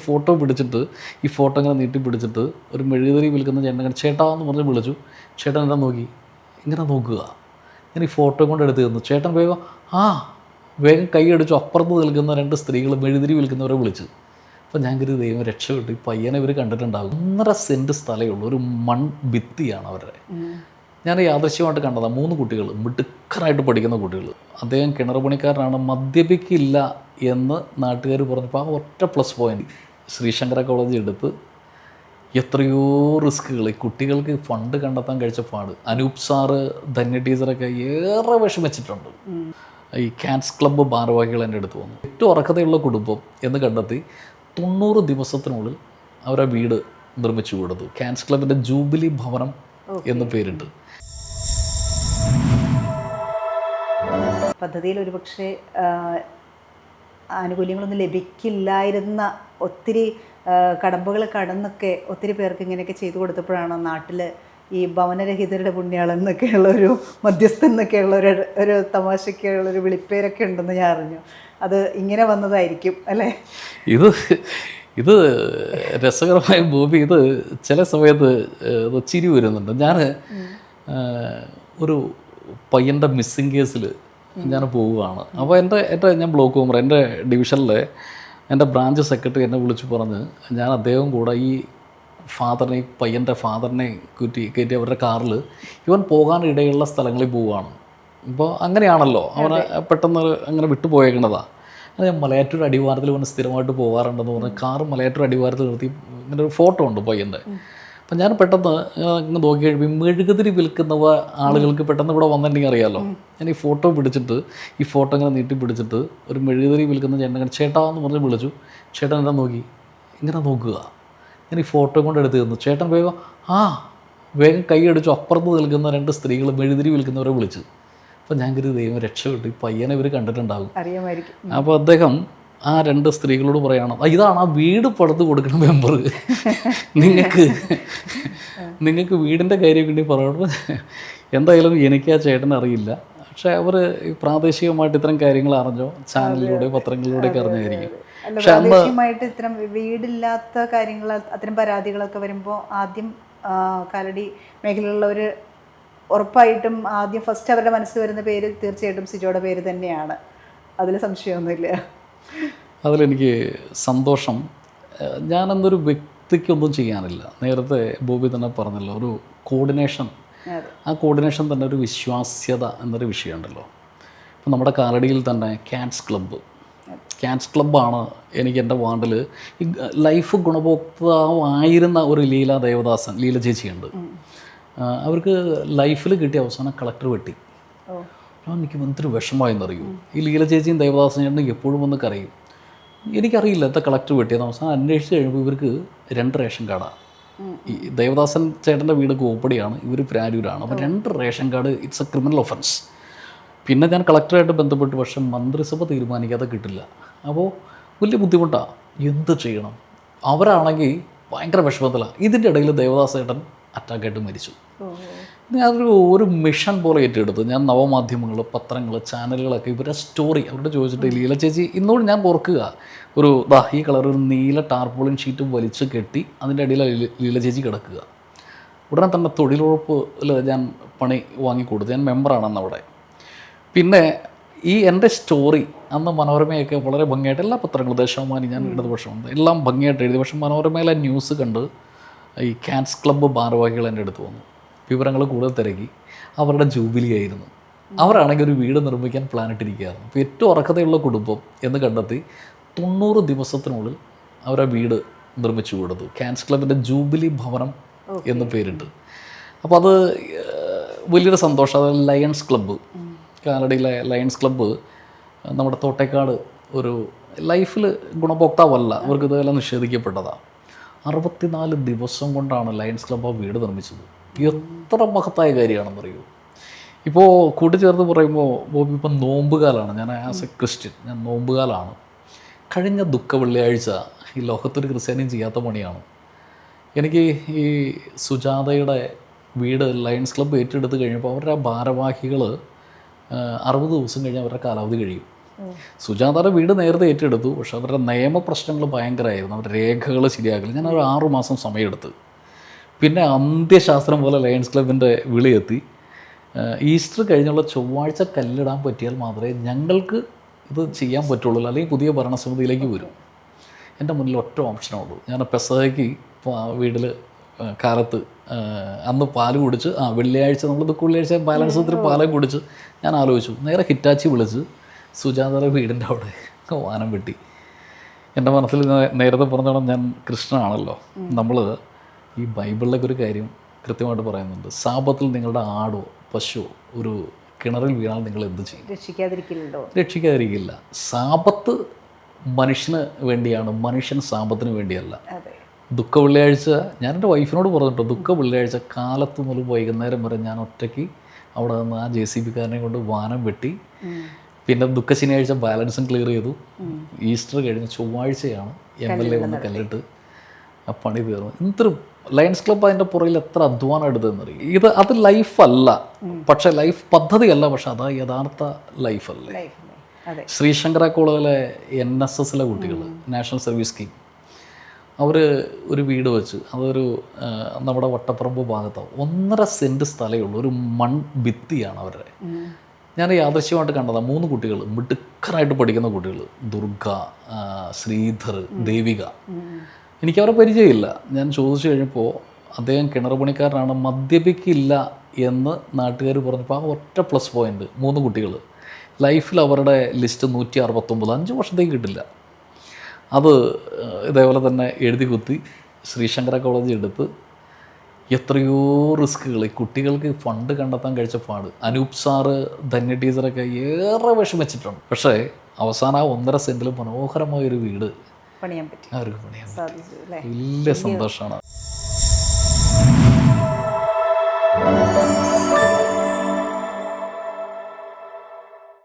Photo പിടിച്ചിട്ട് ഈ photo ഇങ്ങനെ നീട്ടി പിടിച്ചിട്ട് ഒരു മെഴുകുതിരി വിൽക്കുന്ന ചേട്ടൻ ഇങ്ങനെ ചേട്ടാ എന്ന് പറഞ്ഞ് വിളിച്ചു. ചേട്ടൻ എന്നെ നോക്കി, ഇങ്ങനെ നോക്കുക. ഞാൻ ഈ ഫോട്ടോ കൊണ്ട് എടുത്ത് തന്നു. ചേട്ടൻ വേഗം വേഗം കൈ അടിച്ചു. അപ്പുറത്ത് നിൽക്കുന്ന 2 സ്ത്രീകൾ മെഴുകുതിരി വിൽക്കുന്നവരെ വിളിച്ച്. അപ്പോൾ ഞാൻ കരുതി ദൈവം രക്ഷപ്പെട്ടു, ഈ പയ്യനെ ഇവർ കണ്ടിട്ടുണ്ടാകും. 1.5 സെൻറ്റ് സ്ഥലമേ ഉള്ളൂ, ഒരു ഭിത്തിയാണ് അവരുടെ. ഞാൻ യാദൃശ്യമായിട്ട് കണ്ടതാണ്. 3 കുട്ടികൾ, മിടുക്കരായിട്ട് പഠിക്കുന്ന കുട്ടികൾ. അദ്ദേഹം കിണർ പണിക്കാരനാണ്, മദ്യപിക്കില്ല എന്ന് നാട്ടുകാർ പറഞ്ഞപ്പോൾ ആ ഒറ്റ പ്ലസ് പോയിൻ്റ് ശ്രീശങ്കര കോളേജ് എടുത്ത് എത്രയോ റിസ്കുകൾ. ഈ കുട്ടികൾക്ക് ഫണ്ട് കണ്ടെത്താൻ കഴിച്ച പാട്. അനൂപ് സാറ്, ധന്യ ടീച്ചറൊക്കെ ഏറെ വിഷമിച്ചിട്ടുണ്ട്. ഈ ക്യാൻസ് ക്ലബ്ബ് ഭാരവാഹികൾ എൻ്റെ അടുത്ത് വന്നു. ഏറ്റവും അർഹതയുള്ള കുടുംബം എന്ന് കണ്ടെത്തി 90 ദിവസത്തിനുള്ളിൽ അവരെ വീട് നിർമ്മിച്ചു കൊടുത്തു. ക്യാൻസ് ക്ലബിൻ്റെ ജൂബിലി ഭവനം എന്ന് പേരിട്ട്. പദ്ധതിയിൽ ഒരുപക്ഷെ ആനുകൂല്യങ്ങളൊന്നും ലഭിക്കില്ലായിരുന്ന ഒത്തിരി കടമ്പകൾ കടന്നൊക്കെ ഒത്തിരി പേർക്ക് ഇങ്ങനെയൊക്കെ ചെയ്തു കൊടുത്തപ്പോഴാണ് നാട്ടിൽ ഈ ഭവനരഹിതരുടെ പുണ്യാളൻ എന്നൊക്കെയുള്ള ഒരു മധ്യസ്ഥൻ എന്നൊക്കെയുള്ള ഒരു തമാശയ്ക്കുള്ളൊരു വിളിപ്പേരൊക്കെ ഉണ്ടെന്ന് ഞാൻ അറിഞ്ഞു. അത് ഇങ്ങനെ വന്നതായിരിക്കും അല്ലേ? ഇത് രസകരമായ ബോബി, ഇത് ചില സമയത്ത് ചിരി വരുന്നുണ്ട്. ഞാൻ ഒരു പയ്യൻ്റെ മിസ്സിങ് കേസിൽ ഞാൻ പോവുകയാണ്. അപ്പോൾ ഞാൻ ബ്ലോക്ക് മെമ്പർ, എൻ്റെ ഡിവിഷനിൽ എൻ്റെ ബ്രാഞ്ച് സെക്രട്ടറി എന്നെ വിളിച്ച് പറഞ്ഞ് ഞാൻ അദ്ദേഹം കൂടെ ഈ ഫാദറിനെ, ഈ പയ്യൻ്റെ ഫാദറിനെ കയറ്റി അവരുടെ കാറിൽ ഇവൻ പോകാനിടയുള്ള സ്ഥലങ്ങളിൽ പോവുകയാണ്. ഇപ്പോൾ അങ്ങനെയാണല്ലോ, അവനെ പെട്ടെന്ന് അങ്ങനെ വിട്ടു പോയേക്കണതാണ്. അത് ഞാൻ മലയാറ്റൂർ അടിവാരത്തിൽ ഇവൻ സ്ഥിരമായിട്ട് പോകാറുണ്ടെന്ന് പറഞ്ഞ് കാറ് മലയാറ്റൂർ അടിവാരത്തിൽ നിർത്തി. ഇങ്ങനെ ഒരു ഫോട്ടോ ഉണ്ട് പയ്യൻ്റെ. അപ്പം ഞാൻ പെട്ടെന്ന് ഇങ്ങനെ നോക്കി കഴിയുമ്പോൾ മെഴുകുതിരി വിൽക്കുന്ന ആളുകൾക്ക് പെട്ടെന്ന് ഇവിടെ വന്നിട്ടുണ്ടെങ്കിൽ അറിയാമല്ലോ. ഞാൻ ഈ ഫോട്ടോ പിടിച്ചിട്ട് ഈ ഫോട്ടോ ഇങ്ങനെ നീട്ടി പിടിച്ചിട്ട് ഒരു മെഴുകുതിരി വിൽക്കുന്ന ചേട്ടൻ ഇങ്ങനെ ചേട്ടാ എന്ന് പറഞ്ഞ് വിളിച്ചു. ചേട്ടൻ എന്നെ നോക്കി, ഇങ്ങനെ നോക്കുക. ഞാൻ ഈ ഫോട്ടോ കൊണ്ട് എടുത്ത് തന്നു. ചേട്ടൻ വേഗം കൈ അടിച്ചു. അപ്പുറത്ത് നിൽക്കുന്ന 2 സ്ത്രീകൾ മെഴുകുതിരി വിൽക്കുന്നവരെ വിളിച്ച്. അപ്പോൾ ഞാൻ കരുതി ദൈവം രക്ഷപ്പെട്ടു, ഈ പയ്യനെ ഇവർ കണ്ടിട്ടുണ്ടാകും. അപ്പോൾ അദ്ദേഹം ആ 2 സ്ത്രീകളോട് പറയണം, ഇതാണ് ആ വീട് പടുത്ത് കൊടുക്കുന്ന മെമ്പർ, നിങ്ങൾക്ക് വീടിൻ്റെ കാര്യം വേണ്ടി പറയണം. എന്തായാലും എനിക്ക് ആ ചേട്ടനെ അറിയില്ല, പക്ഷേ അവർ പ്രാദേശികമായിട്ട് ഇത്തരം കാര്യങ്ങൾ അറിഞ്ഞോ ചാനലിലൂടെ പത്രങ്ങളിലൂടെയൊക്കെ അറിഞ്ഞായിരിക്കും. പ്രാദേശികമായിട്ട് ഇത്തരം വീടില്ലാത്ത കാര്യങ്ങൾ, അത്തരം പരാതികളൊക്കെ വരുമ്പോൾ ആദ്യം കാലടി മേഖലയിലുള്ളവർ ഉറപ്പായിട്ടും ആദ്യം ഫസ്റ്റ് അവരുടെ മനസ്സിൽ വരുന്ന പേര് തീർച്ചയായിട്ടും സിജോയുടെ പേര് തന്നെയാണ്. അതിൽ സംശയമൊന്നുമില്ല. അതിലെനിക്ക് സന്തോഷം. ഞാനെന്നൊരു വ്യക്തിക്കൊന്നും ചെയ്യാനില്ല. നേരത്തെ ബോബി തന്നെ പറഞ്ഞല്ലോ, ഒരു കോർഡിനേഷൻ. ആ കോർഡിനേഷൻ തന്നെ ഒരു വിശ്വാസ്യത എന്നൊരു വിഷയമുണ്ടല്ലോ. ഇപ്പം നമ്മുടെ കാലടിയിൽ തന്നെ ക്യാൻസ് ക്ലബ്ബാണ് എനിക്ക് എൻ്റെ വാർഡിൽ ഈ ലൈഫ് ഗുണഭോക്താവായിരുന്ന ഒരു ലീല ചേച്ചിയുണ്ട്. അവർക്ക് ലൈഫിൽ കിട്ടിയ അവസാനം കളക്ടർ വെട്ടി. എനിക്ക് എന്തൊരു വിഷമമായെന്നറിയൂ. ഈ ലീല ചേച്ചിയും ദേവദാസൻ ചേട്ടനും എപ്പോഴും ഒന്ന് കരയും. എനിക്കറിയില്ല എത്ര കളക്ടർ വെട്ടിയത്. അവസാനം അന്വേഷിച്ച് കഴിയുമ്പോൾ ഇവർക്ക് 2 റേഷൻ കാർഡാണ്. ഈ ദേവദാസൻ ചേട്ടൻ്റെ വീട് കോപ്പടിയാണ്, ഇവർ പ്രാരൂരാണ്. അപ്പോൾ 2 ration card, it's A criminal offence. പിന്നെ ഞാൻ കളക്ടറായിട്ട് ബന്ധപ്പെട്ട്, പക്ഷേ മന്ത്രിസഭ തീരുമാനിക്കാതെ കിട്ടില്ല. അപ്പോൾ വലിയ ബുദ്ധിമുട്ടാണ്. എന്ത് ചെയ്യണം? അവരാണെങ്കിൽ ഭയങ്കര വിഷമത്തിലാണ്. ഇതിൻ്റെ ഇടയിൽ ദേവദാസ് ചേട്ടൻ അറ്റാക്കായിട്ട് മരിച്ചു. ഞാനൊരു മിഷൻ പോലെ ഏറ്റെടുത്ത് ഞാൻ നവമാധ്യമങ്ങൾ, പത്രങ്ങൾ, ചാനലുകളൊക്കെ ഇവരുടെ സ്റ്റോറി അവരുടെ ചോദിച്ചിട്ട്, ലീല ചേച്ചി ഇന്നോട് ഞാൻ ഓർക്കുക, ഈ കളർ ഒരു നീല ടാർപോളിൻ ഷീറ്റ് വലിച്ച് കെട്ടി അതിൻ്റെ അടിയിൽ ലീല ചേച്ചി കിടക്കുക. ഉടനെ തന്നെ തൊഴിലുറപ്പിൽ ഞാൻ പണി വാങ്ങിക്കൊടുത്തു. ഞാൻ മെമ്പറാണെന്ന് അവിടെ. പിന്നെ ഈ എൻ്റെ സ്റ്റോറി അന്ന് മനോരമയൊക്കെ വളരെ ഭംഗിയായിട്ട്, എല്ലാ പത്രങ്ങളും, ദേശാഭിമാനി, ഞാൻ ഇടതുപക്ഷമുണ്ട്, എല്ലാം ഭംഗിയായിട്ട് എഴുതി. പക്ഷേ മനോരമയിലെ ന്യൂസ് കണ്ട് ഈ ക്യാൻസ് ക്ലബ്ബ് ഭാരവാഹികൾ എൻ്റെ അടുത്ത് വന്നു. വിവരങ്ങൾ കൂടുതൽ തിരക്കി. അവരുടെ ജൂബിലി ആയിരുന്നു. അവരാണെങ്കിൽ ഒരു വീട് നിർമ്മിക്കാൻ പ്ലാനിട്ടിരിക്കുകയായിരുന്നു. അപ്പോൾ ഏറ്റവും അർഹതയുള്ള കുടുംബം എന്ന് കണ്ടെത്തി 90 ദിവസത്തിനുള്ളിൽ അവരെ വീട് നിർമ്മിച്ചു കൊടുത്തു. ക്യാൻസ് ക്ലബിൻ്റെ ജൂബിലി ഭവനം എന്ന് പേരിട്ട്. അപ്പോൾ അത് വലിയൊരു സന്തോഷം. അത് ലയൺസ് ക്ലബ്ബ്, കാലടിയിലെ ലയൺസ് ക്ലബ്ബ് നമ്മുടെ തോട്ടേക്കാട് ഒരു ലൈഫിൽ ഗുണഭോക്താവല്ല, അവർക്ക് ഇതെല്ലാം നിഷേധിക്കപ്പെട്ടതാണ്. 64 ദിവസം കൊണ്ടാണ് ലയൺസ് ക്ലബ്ബ് ആ വീട് നിർമ്മിച്ചത്. എത്ര മഹത്തായ കാര്യമാണെന്നറിയൂ. ഇപ്പോൾ കൂട്ടിച്ചേർത്ത് പറയുമ്പോൾ ബോബി, ഇപ്പം നോമ്പുകാലാണ്. ഞാൻ ആസ് എ ക്രിസ്ത്യൻ, ഞാൻ നോമ്പുകാലാണ്. കഴിഞ്ഞ വെള്ളിയാഴ്ച ഈ ലോകത്തൊരു ക്രിസ്ത്യാനിയും ചെയ്യാത്ത പണിയാണ്. എനിക്ക് ഈ സുജാതയുടെ വീട് ലയൺസ് ക്ലബ്ബ് ഏറ്റെടുത്ത് കഴിഞ്ഞപ്പോൾ അവരുടെ ഭാരവാഹികൾ 60 ദിവസം കഴിഞ്ഞ് അവരുടെ കാലാവധി കഴിയും. സുജാതയുടെ വീട് നേരത്തെ ഏറ്റെടുത്തു, പക്ഷെ അവരുടെ നിയമപ്രശ്നങ്ങൾ ഭയങ്കരമായിരുന്നു. അവരുടെ രേഖകൾ ശരിയാക്കില്ല. ഞാനൊരു 6 മാസം സമയമെടുത്ത്. പിന്നെ അന്ത്യശാസ്ത്രം പോലെ ലയൺസ് ക്ലബിൻ്റെ വിളിയെത്തി. ഈസ്റ്റർ കഴിഞ്ഞുള്ള ചൊവ്വാഴ്ച കല്ലിടാൻ പറ്റിയാൽ മാത്രമേ ഞങ്ങൾക്ക് ഇത് ചെയ്യാൻ പറ്റുള്ളൂ, അല്ലെങ്കിൽ പുതിയ ഭരണസമിതിയിലേക്ക് വരും. എൻ്റെ മുന്നിൽ ഒറ്റ ഓപ്ഷനുള്ളൂ. ഞാൻ പെസഹയ്ക്ക് വീട്ടിൽ കാലത്ത് അന്ന് പാല് കുടിച്ച് വെള്ളിയാഴ്ച നമ്മൾ വെള്ളിയാഴ്ച ബാലൻസ് ഒത്തിരി പാലം കുടിച്ച് ഞാൻ ആലോചിച്ചു. നേരെ ഹിറ്റാച്ചി വിളിച്ച് സുജാതയുടെ വീടിൻ്റെ അവിടെ വാനം വെട്ടി. എൻ്റെ മനസ്സിൽ നേരത്തെ പറഞ്ഞോളം ഞാൻ കൃഷ്ണനാണല്ലോ. നമ്മൾ ഈ ബൈബിളിലൊക്കെ ഒരു കാര്യം കൃത്യമായിട്ട് പറയുന്നുണ്ട്. സാപത്തിൽ നിങ്ങളുടെ ആടോ പശുവോ ഒരു കിണറിൽ വീണാൽ നിങ്ങൾ എന്ത് ചെയ്യും? രക്ഷിക്കാതിരിക്കില്ല. സാപത്ത് മനുഷ്യന് വേണ്ടിയാണ്, മനുഷ്യൻ സാപത്തിന് വേണ്ടിയല്ല. ദുഃഖ വെള്ളിയാഴ്ച ഞാൻ എൻ്റെ വൈഫിനോട് പറഞ്ഞിട്ടോ, ദുഃഖ വെള്ളിയാഴ്ച കാലത്ത് മുതൽ വൈകുന്നേരം വരെ ഞാൻ ഒറ്റയ്ക്ക് അവിടെ നിന്ന് ആ JCB കാരനെ കൊണ്ട് വാനം വെട്ടി. പിന്നെ ദുഃഖ ശനിയാഴ്ച ബാലൻസും ക്ലിയർ ചെയ്തു. ഈസ്റ്റർ കഴിഞ്ഞ് ചൊവ്വാഴ്ചയാണ് MLA വന്ന് കല്ലിട്ട് ആ പണി തീർന്നു. എന്തൊരു ലയൺസ് ക്ലബ്ബ് അതിൻ്റെ പുറകിൽ എത്ര അധ്വാനം എടുത്തതെന്നറിയും. അത് ലൈഫല്ല, പക്ഷേ ലൈഫ് പദ്ധതിയല്ല, പക്ഷെ അതാ യഥാർത്ഥ ലൈഫല്ലേ. ശ്രീശങ്കര കോളേജിലെ NSSലെ കുട്ടികൾ, നാഷണൽ സർവീസ് സ്കീം, അവർ ഒരു വീട് വെച്ച്, അതൊരു നമ്മുടെ വട്ടപ്പറമ്പ് ഭാഗത്താണ്. 1.5 സെൻറ്റ് സ്ഥലമേ ഉള്ളൂ, ഒരു മൺഭിത്തിയാണ് അവരുടെ. ഞാൻ യാദൃശ്യമായിട്ട് കണ്ടതാണ്. 3 കുട്ടികൾ, മിടുക്കരായിട്ട് പഠിക്കുന്ന കുട്ടികൾ, ദുർഗ, ശ്രീധർ, ദേവിക. എനിക്കവരെ പരിചയമില്ല. ഞാൻ ചോദിച്ചു കഴിഞ്ഞപ്പോൾ അദ്ദേഹം കിണർ പണിക്കാരനാണ്, മദ്യപിക്കില്ല എന്ന് നാട്ടുകാർ പറഞ്ഞപ്പോൾ ആ ഒറ്റ പ്ലസ് പോയിൻ്റ്. 3 കുട്ടികൾ ലൈഫിൽ അവരുടെ ലിസ്റ്റ് 169, 5 വർഷത്തേക്ക് കിട്ടില്ല. അത് ഇതേപോലെ തന്നെ എഴുതി കുത്തി ശ്രീശങ്കര കോളേജ് എടുത്ത് എത്രയോ റിസ്കുകൾ. ഈ കുട്ടികൾക്ക് ഫണ്ട് കണ്ടെത്താൻ കഴിച്ച പാട്. അനൂപ് സാറ്, ധന്യ ടീച്ചറൊക്കെ ഏറെ വിഷമിച്ചിട്ടുണ്ട്. പക്ഷേ അവസാനം ആ 1.5 സെൻറ്റിൽ മനോഹരമായൊരു വീട് പണിയാൻ പറ്റി. അവർക്ക് പണിയാൻ പറ്റി. വലിയ സന്തോഷമാണ്.